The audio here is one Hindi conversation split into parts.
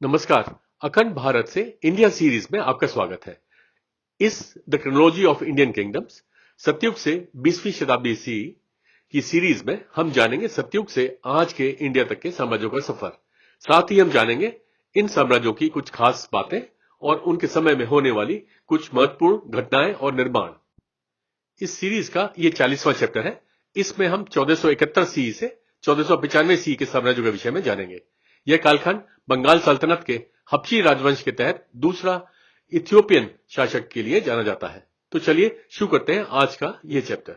नमस्कार। अखंड भारत से इंडिया सीरीज में आपका स्वागत है। इस the chronology of Indian kingdoms सतयुग से 20वीं शताब्दी सी की सीरीज में हम जानेंगे सतयुग से आज के इंडिया तक के साम्राज्यों का सफर। साथ ही हम जानेंगे इन साम्राज्यों की कुछ खास बातें और उनके समय में होने वाली कुछ महत्वपूर्ण घटनाएं और निर्माण। इस सीरीज का ये 40वां चैप्टर है। इसमें हम 1471 सी से 1495 सी के साम्राज्यों के विषय में जानेंगे। यह कालखंड बंगाल सल्तनत के हबशी राजवंश के तहत दूसरा इथियोपियन शासक के लिए जाना जाता है। तो चलिए शुरू करते हैं आज का यह चैप्टर।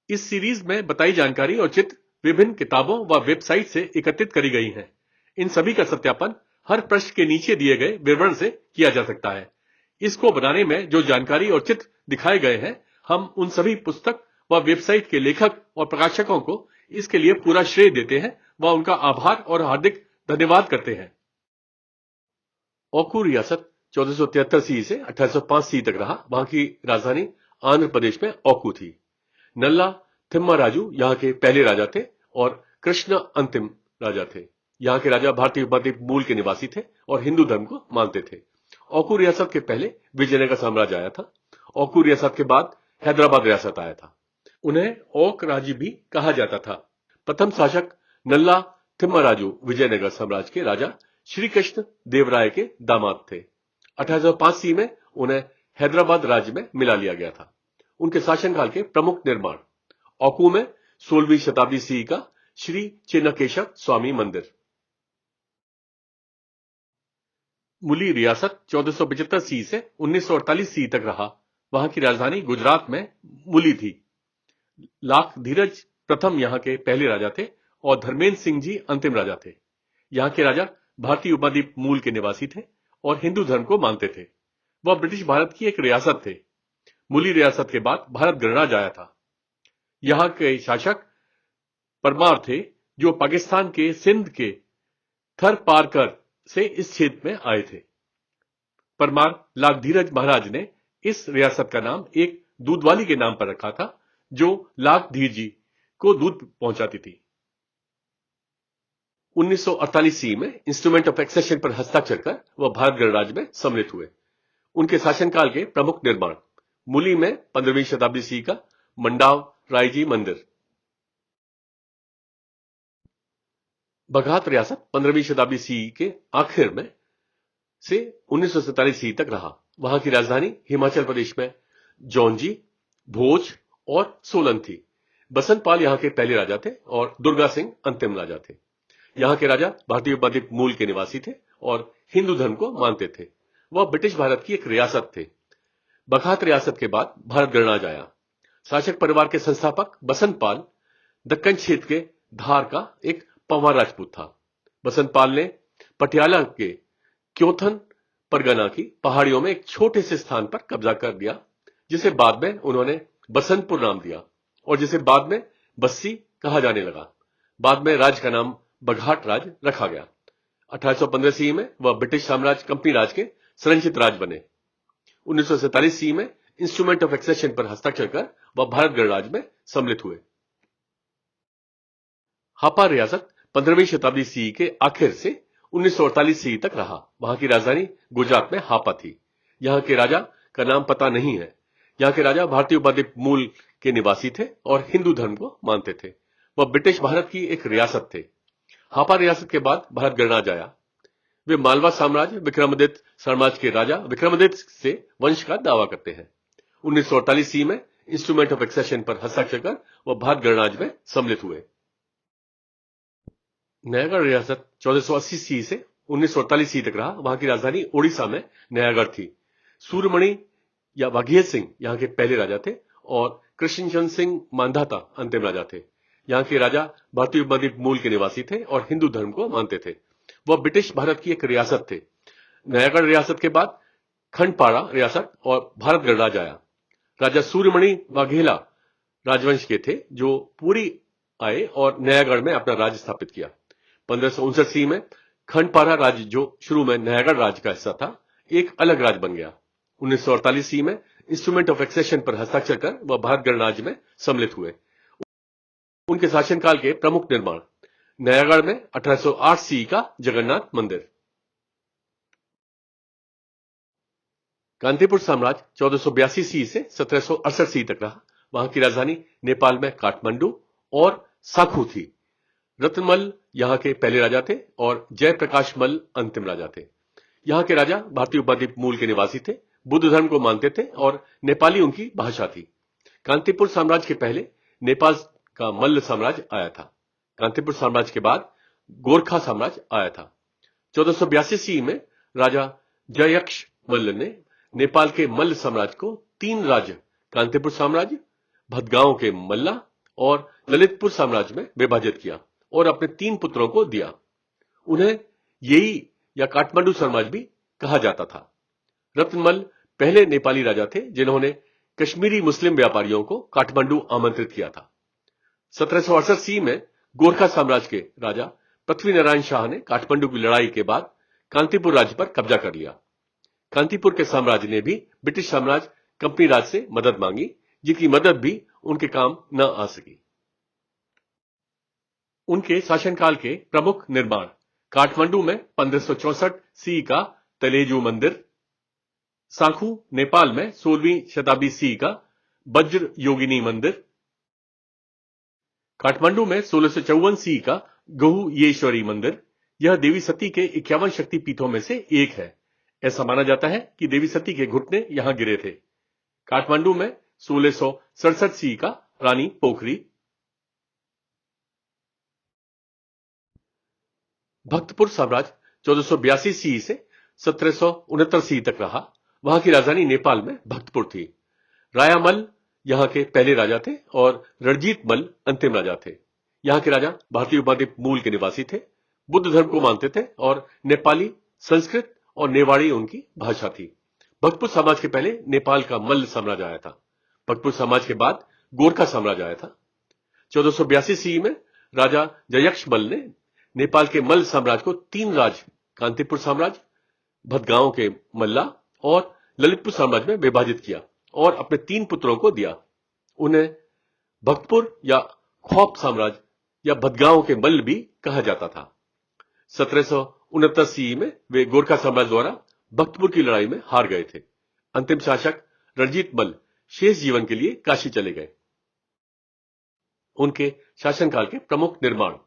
इस सीरीज में बताई जानकारी और चित्र विभिन्न किताबों व वेबसाइट से एकत्रित करी गई हैं। इन सभी का सत्यापन हर पृष्ठ के नीचे दिए गए विवरण से किया जा सकता है। इसको बनाने में जो जानकारी और चित्र दिखाए गए हैं, हम उन सभी पुस्तक व वेबसाइट के लेखक और प्रकाशकों को इसके लिए पूरा श्रेय देते हैं व उनका आभार और हार्दिक धन्यवाद करते हैं। ओकू रियासत 1473 सी से 1805 सी तक रहा। वहां की राजधानी आंध्र प्रदेश में ओकू थी। नल्ला थिम्माराजू यहां के पहले राजा थे और कृष्ण अंतिम राजा थे। यहां के राजा भारतीय उपद्वीप मूल के निवासी थे और हिंदू धर्म को मानते थे। ओकू रियासत के पहले विजयनगर साम्राज्य आया था। ओकू रियासत के बाद हैदराबाद रियासत आया था। उन्हें ओक राज्य भी कहा जाता था। प्रथम शासक नल्ला थिम्माराजू विजयनगर साम्राज्य के राजा श्री कृष्ण देवराय के दामाद थे। 1805 सी में उन्हें हैदराबाद राज्य में मिला लिया गया था। उनके शासनकाल के प्रमुख निर्माण: ओकू में 16वीं शताब्दी सी का श्री चिन्नकेशव स्वामी मंदिर। मुली रियासत 1475 सी से 1948 सी तक रहा। वहां की राजधानी गुजरात में मुली थी। लाख धीरज प्रथम यहां के पहले राजा थे और धर्मेंद्र सिंह जी अंतिम राजा थे। यहां के राजा भारतीय उपद्वीप मूल के निवासी थे और हिंदू धर्म को मानते थे। वह ब्रिटिश भारत की एक रियासत थे। मुली रियासत के बाद भारत गणराज आया था। यहां के शासक परमार थे, जो पाकिस्तान के सिंध के थरपारकर से इस क्षेत्र में आए थे। परमार लाख धीरज महाराज ने इस रियासत का नाम एक दूधवाली के नाम पर रखा था, जो लाख धीर जी को दूध पहुंचाती थी। 1948 सी में इंस्ट्रूमेंट ऑफ एक्सेशन पर हस्ताक्षर कर वह भारत गणराज्य में सम्मिलित हुए। उनके शासनकाल के प्रमुख निर्माण: मुली में 15वीं शताब्दी सी का मंडाव रायजी मंदिर। बघात रियासत 15वीं शताब्दी सी के आखिर में से 1947 सी तक रहा। वहां की राजधानी हिमाचल प्रदेश में जौनजी, भोज और सोलन थी। बसंत पाल यहां के पहले राजा थे और दुर्गा सिंह अंतिम राजा थे। यहां के राजा भारतीय उपद्वीप मूल के निवासी थे और हिंदू धर्म को मानते थे। वह ब्रिटिश भारत की एक रियासत थे। बघात रियासत के बाद भारत गणराज्य आया। शासक परिवार के संस्थापक बसंत पाल दक्कन क्षेत्र के धार का एक पंवार राजपूत था। बसंत पाल ने पटियाला के क्योथन परगना की पहाड़ियों में एक छोटे से स्थान पर कब्जा कर लिया, जिसे बाद में उन्होंने बसंतपुर नाम दिया और जिसे बाद में बस्सी कहा जाने लगा। बाद में राज्य का नाम बघाट राज रखा गया। 1815 सी में वह ब्रिटिश साम्राज्य कंपनी राज के संरचित राज्य बने। 1947 सी में इंस्ट्रूमेंट ऑफ एक्सेशन पर हस्ताक्षर कर वह भारत गणराज्य में सम्मिलित हुए। हापा रियासत 15वीं शताब्दी सी के आखिर से 1948 सी तक रहा। वहां की राजधानी गुजरात में हापा थी। यहां के राजा का नाम पता नहीं है। यहां के राजा भारतीय उपद्वीप मूल के निवासी थे और हिंदू धर्म को मानते थे। वह ब्रिटिश भारत की एक रियासत थे। हापा रियासत के बाद भारत गणराज्य आया। वे मालवा साम्राज्य विक्रमादित्य साम्राज्य के राजा विक्रमादित्य से वंश का दावा करते हैं। 1948 सी में इंस्ट्रूमेंट ऑफ एक्सेशन पर हस्ताक्षर कर वह भारत गणराज्य में सम्मिलित हुए। नयागढ़ रियासत 1480 सी से 1948 सी तक रहा। वहां की राजधानी ओडिशा में नयागढ़ थी। सूर्यमणि या वाघेर सिंह यहां के पहले राजा थे और कृष्णचंद्र सिंह मांधाता अंतिम राजा थे। यहां के राजा भारतीय उपद्वीप मूल के निवासी थे और हिंदू धर्म को मानते थे। वह ब्रिटिश भारत की एक रियासत थे। नयागढ़ रियासत के बाद खंडपाड़ा रियासत और भारत गणराज्य आया। राजा सूर्यमणि वाघेला राजवंश के थे, जो पुरी आए और नयागढ़ में अपना राज्य स्थापित किया। 1559 सी में खंडपाड़ा राज्य, जो शुरू में नयागढ़ राज्य का हिस्सा था, एक अलग राज्य बन गया। 1948 सी में इंस्ट्रूमेंट ऑफ एक्सेशन पर हस्ताक्षर कर वह भारत गणराज्य में सम्मिलित हुए। उनके शासनकाल के प्रमुख निर्माण: नयागढ़ में 1808 सी का जगन्नाथ मंदिर। कांतिपुर साम्राज्य 1482 सी से 1768 सी तक रहा। वहां की राजधानी नेपाल में काठमांडू और साखू थी। रत्नमल यहां के पहले राजा थे और जयप्रकाश मल अंतिम राजा थे। यहां के राजा भारतीय उपद्वीप मूल के निवासी थे, बुद्ध धर्म को मानते थे और नेपाली उनकी भाषा थी। कांतिपुर साम्राज्य के पहले नेपाल का मल्ल साम्राज्य आया था। कांतिपुर साम्राज्य के बाद गोरखा साम्राज्य आया था। 1482 सी में राजा जयक्ष मल्ल ने नेपाल के मल्ल साम्राज्य को तीन राज्य कांतिपुर साम्राज्य, भदगांव के मल्ला और ललितपुर साम्राज्य में विभाजित किया और अपने तीन पुत्रों को दिया। उन्हें येई या काठमांडू साम्राज्य भी कहा जाता था। रत्नमल पहले नेपाली राजा थे जिन्होंने कश्मीरी मुस्लिम व्यापारियों को काठमांडू आमंत्रित किया था। 1768 सी में गोरखा साम्राज्य के राजा पृथ्वीनारायण शाह ने काठमांडू की लड़ाई के बाद कांतिपुर राज्य पर कब्जा कर लिया। कांतिपुर के साम्राज्य ने भी ब्रिटिश साम्राज्य कंपनी राज से मदद मांगी, जिनकी मदद भी उनके काम न आ सकी। उनके शासनकाल के प्रमुख निर्माण काठमांडू में 1564 सी का तलेजू मंदिर, साखू नेपाल में 16वीं शताब्दी सी का वज्र योगिनी मंदिर, काठमांडू में 1654 सी का गहुयेश्वरी मंदिर। यह देवी सती के 51 शक्ति पीठों में से एक है। ऐसा माना जाता है कि देवी सती के घुटने यहां गिरे थे। काठमांडू में 1667 सी का रानी पोखरी। भक्तपुर साम्राज्य 1482 सी से 1769 सी तक रहा। वहां की राजधानी नेपाल में भक्तपुर थी। रायामल यहां के पहले राजा थे और रणजीत मल अंतिम राजा थे। यहां के राजा भारतीय उपद्वीप मूल के निवासी थे, बुद्ध धर्म को मानते थे और नेपाली, संस्कृत और नेवाड़ी उनकी भाषा थी। भक्तपुर साम्राज्य के पहले नेपाल का मल्ल साम्राज्य आया था। भक्तपुर साम्राज्य के बाद गोरखा साम्राज्य आया था। 1482 सी में राजा जयक्ष मल ने नेपाल के मल्ल साम्राज्य को तीन राज्य कांतिपुर साम्राज्य, भदगांव के मल्ला और ललितपुर साम्राज्य में विभाजित किया और अपने तीन पुत्रों को दिया। उन्हें भक्तपुर या खौप साम्राज्य या भदगांव के मल्ल भी कहा जाता था। 1769 सी में वे गोरखा साम्राज्य द्वारा भक्तपुर की लड़ाई में हार गए थे। अंतिम शासक रणजीत मल शेष जीवन के लिए काशी चले गए। उनके शासनकाल के प्रमुख निर्माण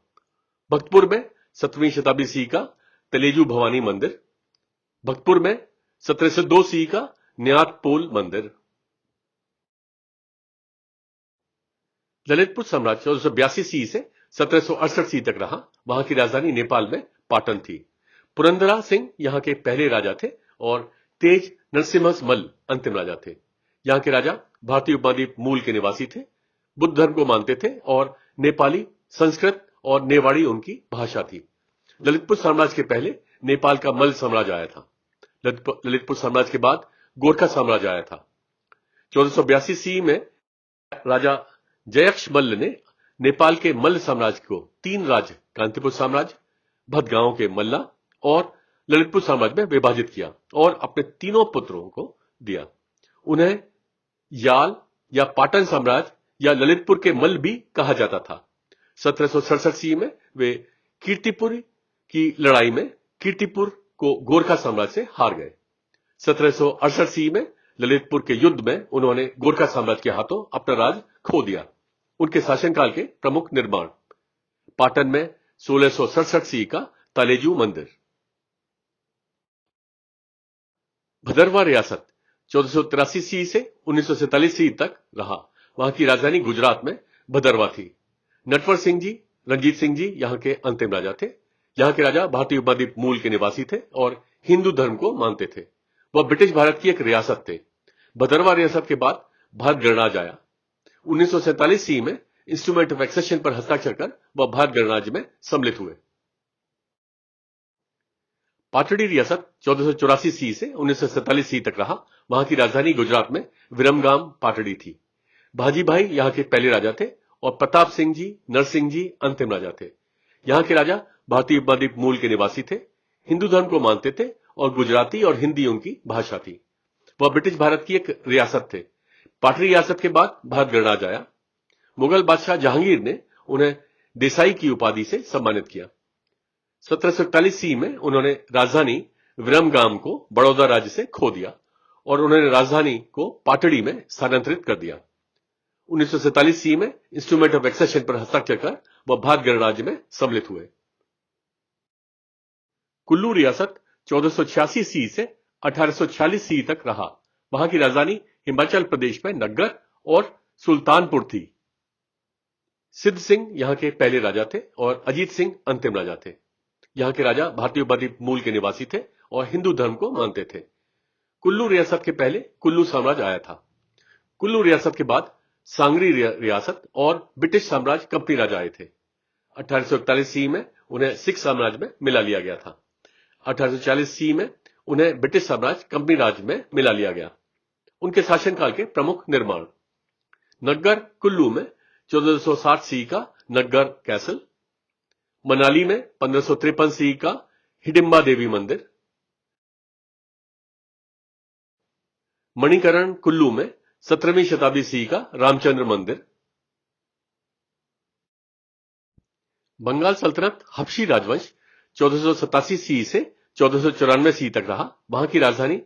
भक्तपुर में 17वीं शताब्दी सी का तलेजू भवानी मंदिर, भक्तपुर में 1702 सी का न्यातपोल मंदिर। ललितपुर साम्राज्य 1482 सी से 1768 सी तक रहा। वहां की राजधानी नेपाल में पाटन थी। पुरंदरा सिंह यहां के पहले राजा थे और तेज नरसिम्हा मल अंतिम राजा थे। यहां के राजा भारतीय उपद्वीप मूल के निवासी थे, बुद्ध धर्म को मानते थे और नेपाली, संस्कृत और नेवाड़ी उनकी भाषा थी। ललितपुर साम्राज्य के पहले नेपाल का मल्ल साम्राज्य आया था। ललितपुर साम्राज्य के बाद गोरखा साम्राज्य आया था। 1482 सी में राजा जयक्ष मल्ल ने नेपाल के मल्ल साम्राज्य को तीन राज्य कांतिपुर साम्राज्य, भदगांव के मल्ला और ललितपुर साम्राज्य में विभाजित किया और अपने तीनों पुत्रों को दिया। उन्हें याल या पाटन साम्राज्य या ललितपुर के मल्ल भी कहा जाता था। 1767 सी में वे कीर्तिपुर की लड़ाई में कीर्तिपुर को गोरखा साम्राज्य से हार गए। 1768 सी में ललितपुर के युद्ध में उन्होंने गोरखा साम्राज्य के हाथों अपना राज खो दिया। उनके शासनकाल के प्रमुख निर्माण पाटन में 1667 सी का तालेजू मंदिर। भदरवा रियासत 1483 सी से 1947 सी तक रहा। वहां की राजधानी गुजरात में भदरवा थी। नटवर सिंह जी, रंजीत सिंह जी यहां के अंतिम राजा थे। यहां के राजा भारतीय उपद्वीप मूल के निवासी थे और हिंदू धर्म को मानते थे। वह ब्रिटिश भारत की एक रियासत थे। भदरवा रियासत के बाद भारत गणराज्य आया। 1947 सी में इंस्ट्रूमेंट ऑफ एक्सेशन पर हस्ताक्षर कर वह भारत गणराज्य में सम्मिलित हुए। पाटड़ी रियासत 1484 सी से 1947 सी तक रहा। वहां की राजधानी गुजरात में विरमगाम पाटड़ी थी। भाजी भाई यहां के पहले राजा थे और प्रताप सिंह जी, नरसिंह जी अंतिम राजा थे। यहां के राजा भारतीय उपद्वीप मूल के निवासी थे, हिंदू धर्म को मानते थे और गुजराती और हिंदी उनकी भाषा थी। वह ब्रिटिश भारत की एक रियासत थे। पाटड़ी रियासत के बाद भारत गणराज्य आया। मुगल बादशाह जहांगीर ने उन्हें देसाई की उपाधि से सम्मानित किया। 1741 ईस्वी में उन्होंने राजधानी विरमगाम को बड़ौदा राज्य से खो दिया और उन्होंने राजधानी को पाटड़ी में स्थानांतरित कर दिया। 1947 ईस्वी में इंस्ट्रूमेंट ऑफ एक्सेशन पर हस्ताक्षर कर वह भारत गणराज्य में सम्मिलित हुए। कुल्लू रियासत 1486 ईस्वी से 1846 ईस्वी तक रहा। वहां की राजधानी हिमाचल प्रदेश में नग्गर और सुल्तानपुर थी। सिद्ध सिंह यहां के पहले राजा थे और अजीत सिंह अंतिम राजा थे। यहां के राजा भारतीय उपद्वीप मूल के निवासी थे और हिंदू धर्म को मानते थे। कुल्लू रियासत के पहले कुल्लू साम्राज्य आया था। कुल्लू रियासत के बाद सांगरी रियासत और ब्रिटिश साम्राज्य कंपनी राज आए थे। 1841 ईस्वी में उन्हें सिख साम्राज्य में मिला लिया गया था। 1840 ईस्वी में उन्हें ब्रिटिश साम्राज्य कंपनी राज में मिला लिया गया। उनके शासनकाल के प्रमुख निर्माण: नग्गर कुल्लू में 1460 ईस्वी का नग्गर कैसल, मनाली में 1553 ईस्वी का हिडिंबा देवी मंदिर, मणिकरण कुल्लू में 17वीं शताब्दी ईस्वी का रामचंद्र मंदिर, बंगाल सल्तनत हबशी राजवंश 1487 ईस्वी से 1494 ईस्वी तक रहा। वहां की राजधानी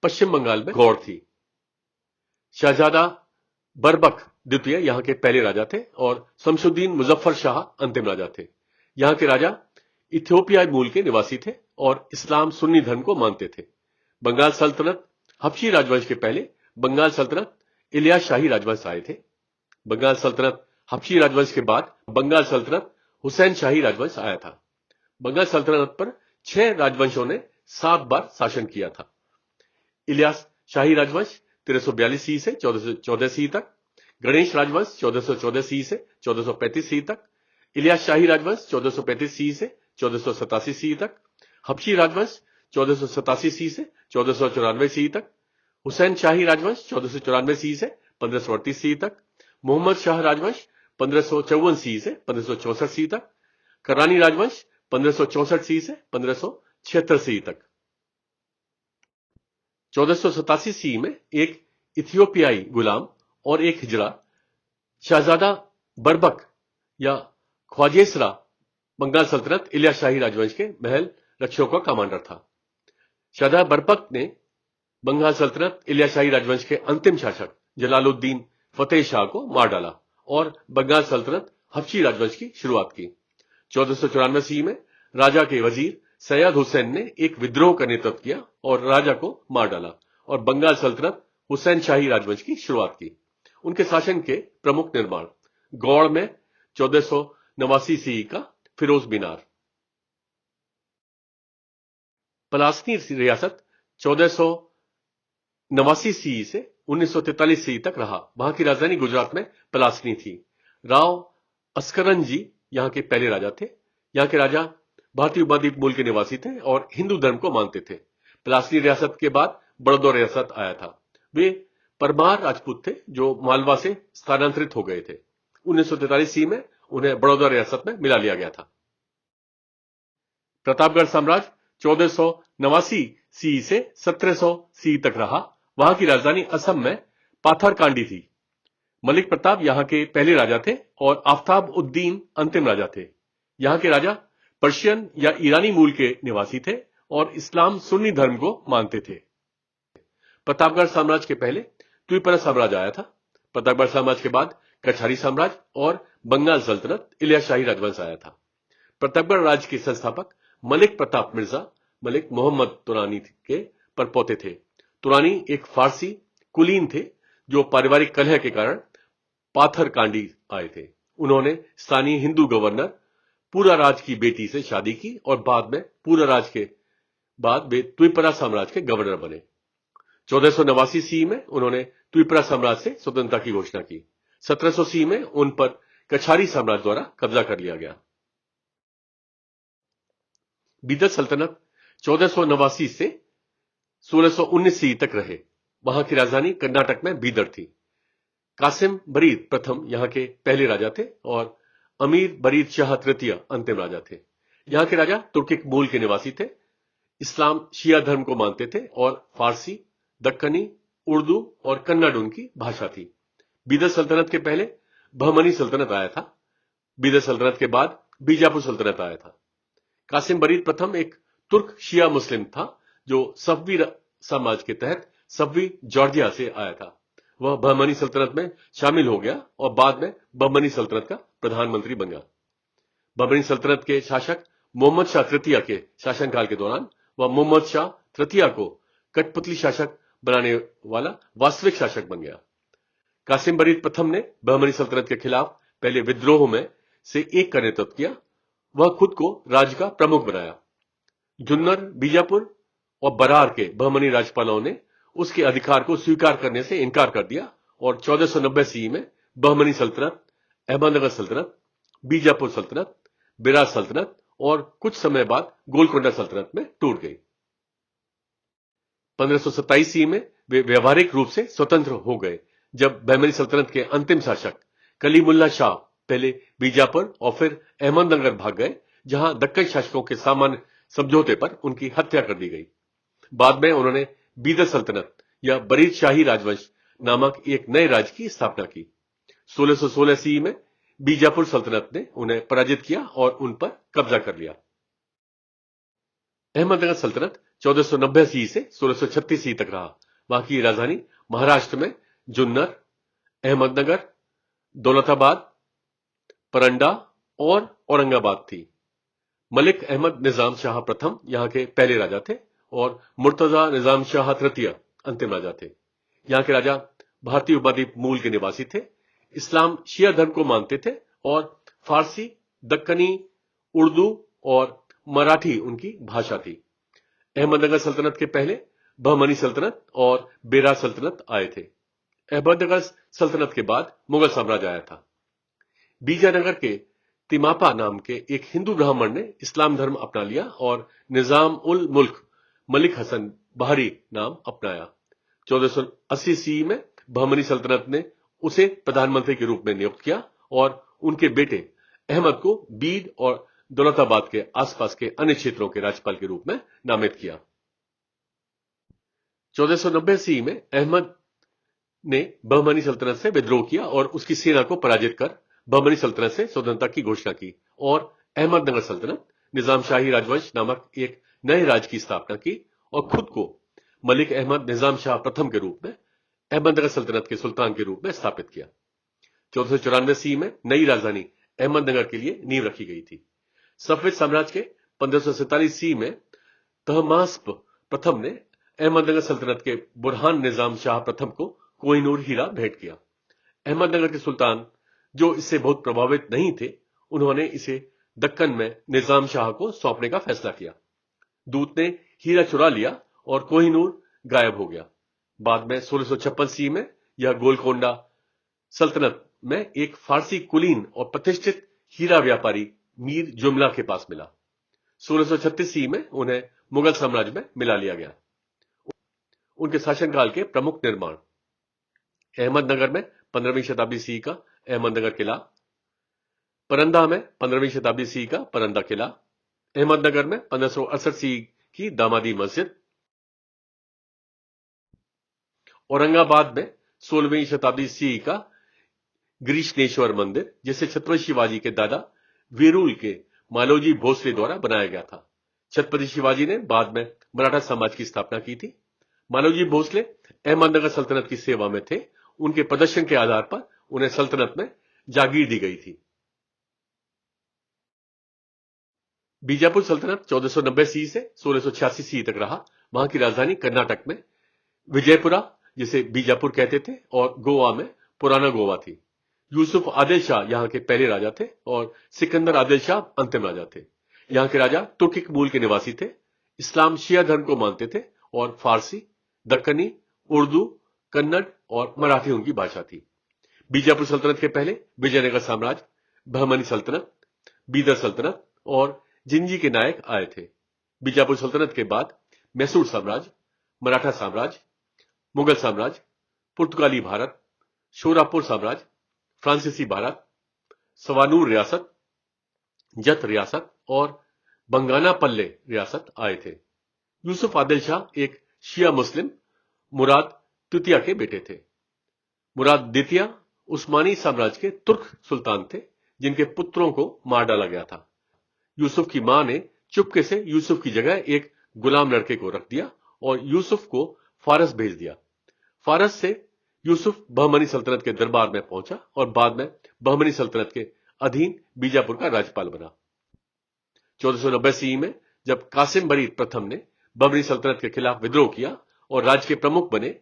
पश्चिम बंगाल में गौड़ थी। शहजादा बरबक द्वितीय यहां के पहले राजा थे और शमशुद्दीन मुजफ्फर शाह अंतिम राजा थे। यहां के राजा इथियोपियाई मूल के निवासी थे और इस्लाम सुन्नी धर्म को मानते थे। बंगाल सल्तनत हबशी राजवंश के पहले बंगाल सल्तनत इलियास शाही राजवंश आए थे। बंगाल सल्तनत हबशी राजवंश के बाद बंगाल सल्तनत हुसैन शाही राजवंश आया था। बंगाल सल्तनत पर 6 राजवंशों ने 7 बार शासन किया था। इलियास शाही राजवंश 1342 ईस्वी से 1414 ईस्वी तक, गणेश राजवंश 1414 ईस्वी से 1435 ईस्वी तक, इलियास शाही राजवंश 1435 ईस्वी से 1487 ईस्वी तक, हबशी राजवंश 1487 ईस्वी से 1494 ईस्वी तक, हुसैन शाही राजवंश 1494 ईस्वी से 1538 ईस्वी तक, मोहम्मद शाह राजवंश 1554 ईस्वी से 1564 ईस्वी तक, करानी राजवंश 1564 ईस्वी से 1576 ईस्वी तक। 1487 ईस्वी में एक इथियोपियाई गुलाम और एक हिजड़ा शहजादा बरबक या ख्वाजेसरा बंगाल सल्तनत इलियास शाही राजवंश के महल रक्षकों का कमांडर था। शहजादा बरबक ने बंगाल सल्तनत इलियास शाही राजवंश के अंतिम शासक जलालुद्दीन फतेह शाह को मार डाला और बंगाल सल्तनत हबशी राजवंश की शुरुआत की। 1494 ईस्वी में राजा के वजीर सैयद हुसैन ने एक विद्रोह का नेतृत्व किया और राजा को मार डाला और बंगाल सल्तनत हुसैन शाही राजवंश की शुरुआत की। उनके शासन के प्रमुख निर्माण: गौड़ में 1489 ईस्वी का फिरोज मीनार, पलासनी रियासत 1489 ईस्वी से 1943 ईस्वी तक रहा। वहां की राजधानी गुजरात में पलासनी थी। राव अस्करनजी यहां के पहले राजा थे। यहां के राजा भारतीय उपद्वीप मूल के निवासी थे और हिंदू धर्म को मानते थे। पलासनी रियासत के बाद बड़ौदा रियासत आया था। वे परमार राजपूत थे जो मालवा से स्थानांतरित हो गए थे। 1943 ईस्वी में उन्हें बड़ौदा रियासत में मिला लिया गया था। प्रतापगढ़ साम्राज्य 1489 ईस्वी से 1700 ईस्वी तक रहा। वहां की राजधानी असम में पाथरकांडी थी। मलिक प्रताप यहां के पहले राजा थे और आफ्ताब उद्दीन अंतिम राजा थे। यहां के राजा पर्शियन या ईरानी मूल के निवासी थे और इस्लाम सुन्नी धर्म को मानते थे। प्रतापगढ़ साम्राज्य के पहले त्रिपुरा साम्राज्य आया था। प्रतापगढ़ साम्राज्य के बाद कछारी साम्राज्य और बंगाल सल्तनत इलियास शाही राजवंश आया था। प्रतापगढ़ राज्य के संस्थापक मलिक प्रताप मिर्जा मलिक मोहम्मद तुरानी के परपोते थे। तुरानी एक फारसी कुलीन थे जो पारिवारिक कलह के कारण पाथरकांडी आए थे। उन्होंने स्थानीय हिंदू गवर्नर पूरा राज की बेटी से शादी की और बाद में पूरा राज के बाद वे त्रिपुरा साम्राज्य के गवर्नर बने। 1489 ईस्वी में उन्होंने त्रिपुरा साम्राज्य से स्वतंत्रता की घोषणा की। 1700 ईस्वी में उन पर कछारी साम्राज्य द्वारा कब्जा कर लिया गया। बीदर सल्तनत 1489 से 1619 ईस्वी तक रहे। वहां की राजधानी कर्नाटक में बीदर थी। कासिम बरीद प्रथम यहां के पहले राजा थे और अमीर बरीद शाह तृतीय अंतिम राजा थे। यहां के राजा तुर्किक मूल के निवासी थे। इस्लाम शिया धर्म को मानते थे और फारसी, दक्कनी, उर्दू और कन्नड़ उनकी भाषा थी। बीदर सल्तनत के पहले बहमनी सल्तनत आया था। बीदर सल्तनत के बाद बीजापुर सल्तनत आया था। कासिम बरीद प्रथम एक तुर्क शिया मुस्लिम था जो सफवी समाज के तहत सफवी जॉर्जिया से आया था। वह बहमनी सल्तनत में शामिल हो गया और बाद में बहमनी सल्तनत का प्रधानमंत्री बन गया। बहमनी सल्तनत के शासक मोहम्मद शाह तृतीय के शासनकाल के दौरान वह मोहम्मद शाह तृतीय को कठपुतली शासक बनाने वाला वास्तविक शासक बन गया। कासिम बरीद प्रथम ने बहमनी सल्तनत के खिलाफ पहले विद्रोह में से एक का नेतृत्व किया। वह खुद को राज्य का प्रमुख बनाया। जुन्नर, बीजापुर और बरार के बहमनी राज्यपालों ने उसके अधिकार को स्वीकार करने से इनकार कर दिया और 1490 ईस्वी में बहमनी सल्तनत, अहमदनगर सल्तनत, बीजापुर सल्तनत, बिरार सल्तनत और कुछ समय बाद गोलकोंडा सल्तनत में टूट गई। 1527 ईस्वी में वे व्यवहारिक रूप से स्वतंत्र हो गए जब बहमनी सल्तनत के अंतिम शासक कलीमुल्ला शाह पहले बीजापुर और फिर अहमदनगर भाग गए, जहां दक्कन शासकों के सामान्य समझौते पर उनकी हत्या कर दी गई। बाद में उन्होंने बीदर सल्तनत या बरीद शाही राजवंश नामक एक नए राज्य की स्थापना की। 1616 ईस्वी में बीजापुर सल्तनत ने उन्हें पराजित किया और उन पर कब्जा कर लिया। अहमदनगर सल्तनत 1490 ईस्वी से 1636 ईस्वी तक रहा। वहां की राजधानी महाराष्ट्र में जुन्नर, अहमदनगर, दौलताबाद, परंडा और औरंगाबाद थी। मलिक अहमद निजाम शाह प्रथम यहां के पहले राजा थे और मुर्तजा निजाम शाह तृतीय अंतिम राजा थे। यहां के राजा भारतीय उपद्वीप मूल के निवासी थे, इस्लाम शिया धर्म को मानते थे और फारसी, दक्कनी, उर्दू और मराठी उनकी भाषा थी। अहमदनगर सल्तनत के पहले बहमनी सल्तनत और बेरार सल्तनत आए थे। अहमदनगर सल्तनत के बाद मुगल साम्राज्य आया था। बीजानगर के तिमापा नाम के एक हिंदू ब्राह्मण ने इस्लाम धर्म अपना लिया और निजाम उल मुल्क मलिक हसन बहरी नाम अपनाया। 1480 ईस्वी में बहमनी सल्तनत ने उसे प्रधानमंत्री के रूप में नियुक्त किया और उनके बेटे अहमद को बीड और दौलताबाद के आसपास के अन्य क्षेत्रों के राज्यपाल के रूप में नामित किया। 1490 ईस्वी में अहमद ने बहमनी सल्तनत से विद्रोह किया और उसकी सेना को पराजित कर बहमनी सल्तनत से स्वतंत्रता की घोषणा की और अहमदनगर सल्तनत, निजाम शाही राजवंश नामक एक नए राज्य की स्थापना की और खुद को मलिक अहमद निजाम शाह प्रथम के रूप में अहमदनगर सल्तनत के सुल्तान के रूप में स्थापित किया। 1494 ईस्वी में नई राजधानी अहमदनगर के लिए नींव रखी गई थी। सफेद साम्राज्य के 1547 ईस्वी में तहमास्प प्रथम ने अहमदनगर सल्तनत के बुरहान निजाम शाह प्रथम को कोहिनूर हीरा भेंट किया। अहमदनगर के सुल्तान, जो इससे बहुत प्रभावित नहीं थे, उन्होंने इसे दक्कन में निजाम शाह को सौंपने का फैसला किया। दूत ने हीरा चुरा लिया और कोहिनूर गायब हो गया। बाद में 1656 ईस्वी में यह गोलकोंडा सल्तनत में एक फारसी कुलीन और प्रतिष्ठित हीरा व्यापारी मीर जुमला के पास मिला। 1636 ईस्वी में उन्हें मुगल साम्राज्य में मिला लिया गया। उनके शासनकाल के प्रमुख निर्माण: अहमदनगर में 15वीं शताब्दी ईस्वी का अहमदनगर किला, परंदा में 15वीं शताब्दी ईस्वी का परंदा किला, अहमदनगर में 1568 ईस्वी की दामादी मस्जिद, औरंगाबाद में 16वीं शताब्दी ईस्वी का ग्रीष्णेश्वर मंदिर, जिसे छत्रपति शिवाजी के दादा वीरुल के मालोजी भोसले द्वारा बनाया गया था। छत्रपति शिवाजी ने बाद में मराठा समाज की स्थापना की थी। मालोजी भोसले अहमदनगर सल्तनत की सेवा में थे। उनके प्रदर्शन के आधार पर उन्हें सल्तनत में जागीर दी गई थी। बीजापुर सल्तनत 1490 ईस्वी से 1686 ईस्वी तक रहा। वहां की राजधानी कर्नाटक में विजयपुरा, जिसे बीजापुर कहते थे, और गोवा में पुराना गोवा थी। यूसुफ आदिल शाह यहां के पहले राजा थे और सिकंदर आदिल शाह अंतिम राजा थे। यहां के राजा तुर्किक मूल के निवासी थे, इस्लाम शिया धर्म को मानते थे और फारसी, दक्कनी, उर्दू, कन्नड़ और मराठी उनकी भाषा थी। बीजापुर सल्तनत के पहले विजयनगर साम्राज्य, बहमनी सल्तनत, बीदर सल्तनत और जिंजी के नायक आए थे। बीजापुर सल्तनत के बाद मैसूर साम्राज्य, मराठा साम्राज्य, मुगल साम्राज्य, पुर्तगाली भारत, शोरापुर साम्राज्य, फ्रांसीसी भारत, सवानूर रियासत, जत रियासत और बंगानापल्ले रियासत आए थे। यूसुफ आदिल शाह एक शिया मुस्लिम मुराद तृतीय के बेटे थे। मुराद द्वितीय उस्मानी साम्राज्य के तुर्क सुल्तान थे, जिनके पुत्रों को मार डाला गया था। यूसुफ की मां ने चुपके से यूसुफ की जगह एक गुलाम लड़के को रख दिया और यूसुफ को फारस भेज दिया। फारस से यूसुफ बहमनी सल्तनत के दरबार में पहुंचा और बाद में बहमनी सल्तनत के अधीन बीजापुर का राज्यपाल बना। 1490 ईस्वी में जब कासिम बरीद प्रथम ने बहमनी सल्तनत के खिलाफ विद्रोह किया और राज्य के प्रमुख बने,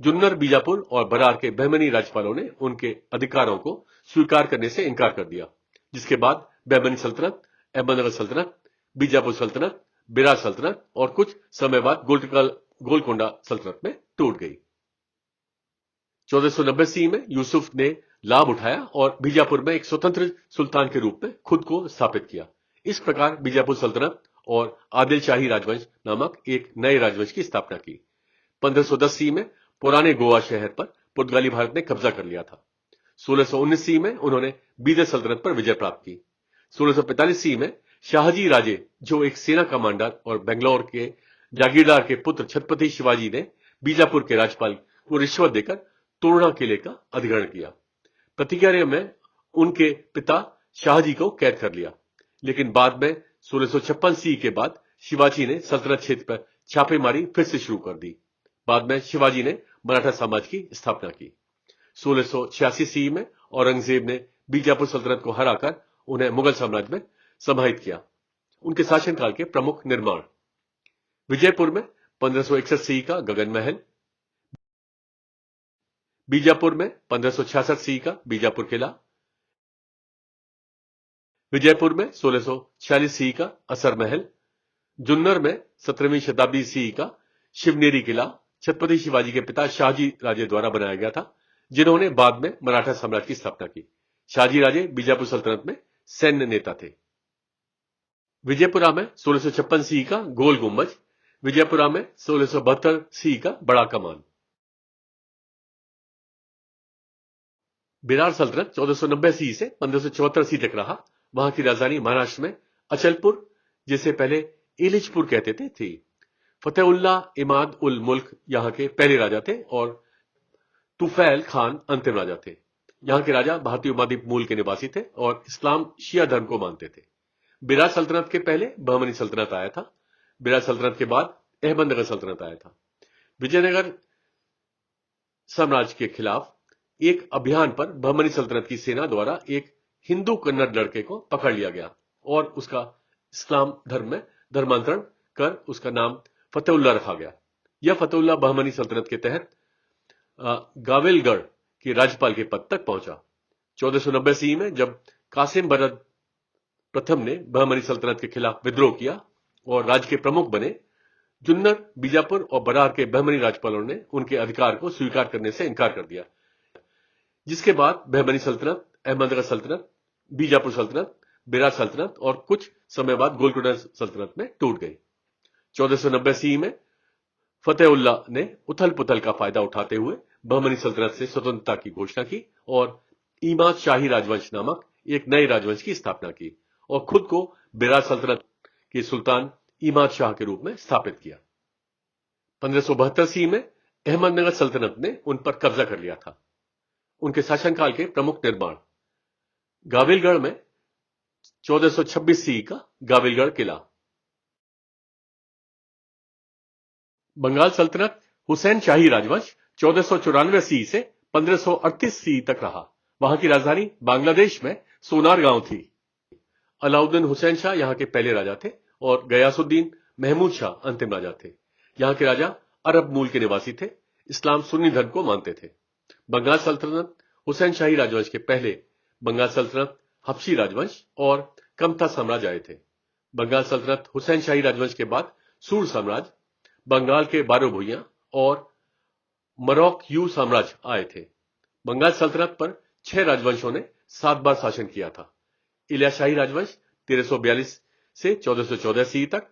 जुन्नर, बीजापुर और बरार के बहमनी राज्यपालों ने उनके अधिकारों को स्वीकार करने से इनकार कर दिया, जिसके बाद बहमनी सल्तनत, अहमदनगर सल्तनत, बीजापुर सल्तनत, बिरार सल्तनत और कुछ समय बाद गोलकोंडा सल्तनत में टूट गई। 1490 ईस्वी में यूसुफ ने लाभ उठाया और बीजापुर में एक स्वतंत्र सुल्तान के रूप में खुद को स्थापित किया। इस प्रकार बीजापुर सल्तनत और आदिल शाही राजवंश नामक एक नए राजवंश की स्थापना की। 1510 ईस्वी में पुराने गोवा शहर पर पुर्तगाली भारत ने कब्जा कर लिया था। 1619 ईस्वी में उन्होंने बीदर सल्तनत पर विजय प्राप्त की। 1645 ईस्वी में शाहजी राजे, जो एक सेना कमांडर और बेंगलोर के जागीरदार के पुत्र छत्रपति शिवाजी ने बीजापुर के राज्यपाल को रिश्वत देकर तोरणा किले का अधिग्रहण किया। प्रतिक्रिया में उनके पिता शाहजी को कैद कर लिया, लेकिन बाद में 1656 ईस्वी के बाद शिवाजी ने सल्तनत क्षेत्र पर छापेमारी फिर से शुरू कर दी। बाद में शिवाजी ने मराठा साम्राज्य की स्थापना की। 1686 ईस्वी में औरंगजेब ने बीजापुर सल्तनत को हराकर उन्हें मुगल साम्राज्य में समाहित किया। उनके शासनकाल के प्रमुख निर्माण: विजयपुर में 1561 ईस्वी का गगन महल, बीजापुर में 1566 ईस्वी का बीजापुर किला, विजयपुर में 1646 ईस्वी का असर महल, जुन्नर में 17वीं शताब्दी ईस्वी का शिवनेरी किला छत्रपति शिवाजी के पिता शाहजी राजे द्वारा बनाया गया था, जिन्होंने बाद में मराठा साम्राज्य की स्थापना की। शाहजी राजे बीजापुर सल्तनत में सैन्य नेता थे। विजयपुरा में 1656 ईस्वी का गोल गुंबज, विजयपुरा में 1672 ईस्वी का बड़ा कमान। बिरार सल्तनत 1490 ईस्वी से 1574 ईस्वी तक रहा। वहां की राजधानी महाराष्ट्र में अचलपुर, जिसे पहले एलिचपुर कहते थे, थी। फतेहुल्लाह इमाद उल मुल्क यहां के पहले राजा थे और तुफैल खान अंतिम राजा थे। यहां के राजा भारतीय उपमहाद्वीप मूल के निवासी थे और इस्लाम शिया धर्म को मानते थे। बिरार सल्तनत के पहले बहमनी सल्तनत आया था। बिरार सल्तनत के बाद अहमदनगर सल्तनत आया था। विजयनगर साम्राज्य के खिलाफ एक अभियान पर बहमनी सल्तनत की सेना द्वारा एक हिंदू कन्नड़ लड़के को पकड़ लिया गया और उसका इस्लाम धर्म में धर्मांतरण कर उसका नाम फतेहुल्लाह रखा गया। यह फतेहुल्लाह बहमनी सल्तनत के तहत गाविलगढ़ के राज्यपाल के पद तक पहुंचा। 1490 ईस्वी में जब कासिम बरीद प्रथम ने बहमनी सल्तनत के खिलाफ विद्रोह किया और राज्य के प्रमुख बने, जुन्नर, बीजापुर और बरार के बहमनी राज्यपालों ने उनके अधिकार को स्वीकार करने से इनकार कर दिया, जिसके बाद बहमनी सल्तनत, अहमदनगर सल्तनत, बीजापुर सल्तनत, बिरार सल्तनत और कुछ समय बाद गोलकोंडा सल्तनत में टूट गई। 1490 ईस्वी में फतेहुल्लाह ने उथल पुथल का फायदा उठाते हुए बहमनी सल्तनत से स्वतंत्रता की घोषणा की और इमाद शाही राजवंश नामक एक नए राजवंश की स्थापना की और खुद को बिरार सल्तनत के सुल्तान इमाद शाह के रूप में स्थापित किया। 1572 ईस्वी में अहमदनगर सल्तनत ने उन पर कब्जा कर लिया था। उनके शासनकाल के प्रमुख निर्माण: गाविलगढ़ में 1426 ईस्वी का गाविलगढ़ किला, बंगाल सल्तनत हुसैन शाही राजवंश 1494 ईस्वी से 1538 ईस्वी तक रहा। वहां की राजधानी बांग्लादेश में सोनार गांव थी। अलाउद्दीन हुसैन शाह यहां के पहले राजा थे और गयासुद्दीन महमूद शाह अंतिम राजा थे। यहां के राजा अरब मूल के निवासी थे, इस्लाम सुन्नी धर्म को मानते थे। बंगाल सल्तनत हुसैन शाही राजवंश के पहले बंगाल सल्तनत, हबशी राजवंश और कमता साम्राज्य आए थे। बंगाल सल्तनत हुसैन शाही राजवंश के बाद सूर साम्राज्य, बंगाल के बारो भुइयां और मरोक्यू साम्राज्य आए थे। बंगाल सल्तनत पर 6 राजवंशों ने 7 बार शासन किया था। इलिया शाही राजवंश 1342 से 1414 ईस्वी तक,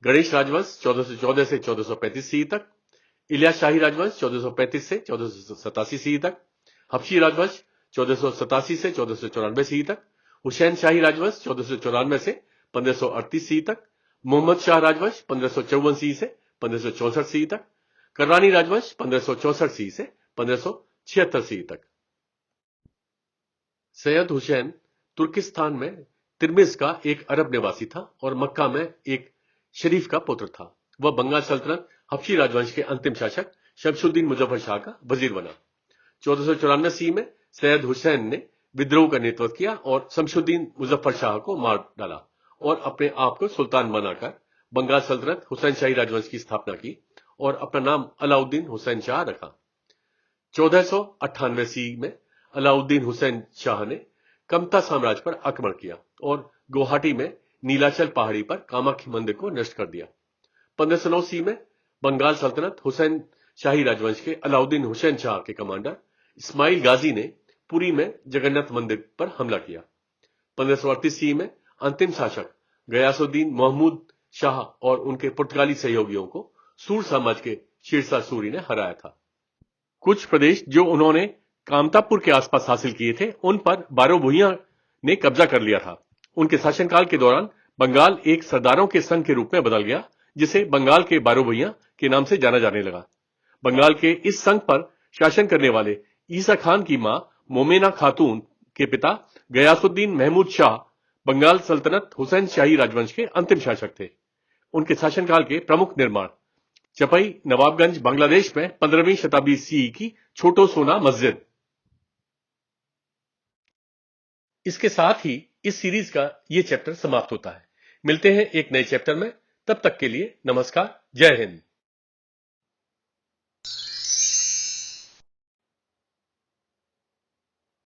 गणेश राजवंश 1414 से 1435 ईस्वी तक, इलिया शाही राजवंश 1435 से 1487 ईस्वी तक, हबशी राजवंश 1487 से 1494 ईस्वी तक, हुसैन शाही राजवंश 1494 से 1538 ईस्वी तक, मोहम्मद शाह राजवंश 1554 ईस्वी से 1564 ईस्वी तक, कररानी राजवंश 1564 ईस्वी से 1576 ईस्वी तक। सैयद हुसैन तुर्किस्तान में तिर्मिज का एक अरब निवासी था और मक्का में एक शरीफ का पुत्र था। वह बंगाल सल्तनत हबशी राजवंश के अंतिम शासक शमशुद्दीन मुजफ्फर शाह का वजीर बना। 1494 ईस्वी में सैयद हुसैन ने विद्रोह का नेतृत्व किया और शमशुद्दीन मुजफ्फर शाह को मार डाला और अपने आप को सुल्तान बनाकर बंगाल सल्तनत हुसैन शाही राजवंश की स्थापना की और अपना नाम अलाउद्दीन हुसैन शाह रखा। 1498 ईस्वी में अलाउद्दीन हुसैन शाह ने कमता साम्राज्य पर आक्रमण किया और गुवाहाटी में नीलाचल पहाड़ी पर कामाख्या मंदिर को नष्ट कर दिया। 1509 ईस्वी में बंगाल सल्तनत हुसैन शाही राजवंश के अलाउद्दीन हुसैन शाह के कमांडर इस्माइल गाजी ने पुरी में जगन्नाथ मंदिर पर हमला किया। 1538 ईस्वी में अंतिम शासक गयासुद्दीन महमूद शाह और उनके पुर्तगाली सहयोगियों को सूर समाज के शेरशाह सूरी ने हराया था। कुछ प्रदेश जो उन्होंने कामतापुर के आसपास हासिल किए थे, उन पर बारो भूइयां ने कब्जा कर लिया था। उनके शासनकाल के दौरान बंगाल एक सरदारों के संघ के रूप में बदल गया, जिसे बंगाल के बारो भूइयां के नाम से जाना जाने लगा। बंगाल के इस संघ पर शासन करने वाले ईसा खान की मां मोमेना खातून के पिता गयासुद्दीन महमूद शाह बंगाल सल्तनत हुसैन शाही राजवंश के अंतिम शासक थे। उनके शासनकाल के प्रमुख निर्माण चपई नवाबगंज बांग्लादेश में 15वीं शताब्दी सी की छोटो सोना मस्जिद। इसके साथ ही इस सीरीज का ये चैप्टर समाप्त होता है। मिलते हैं एक नए चैप्टर में, तब तक के लिए नमस्कार, जय हिंद।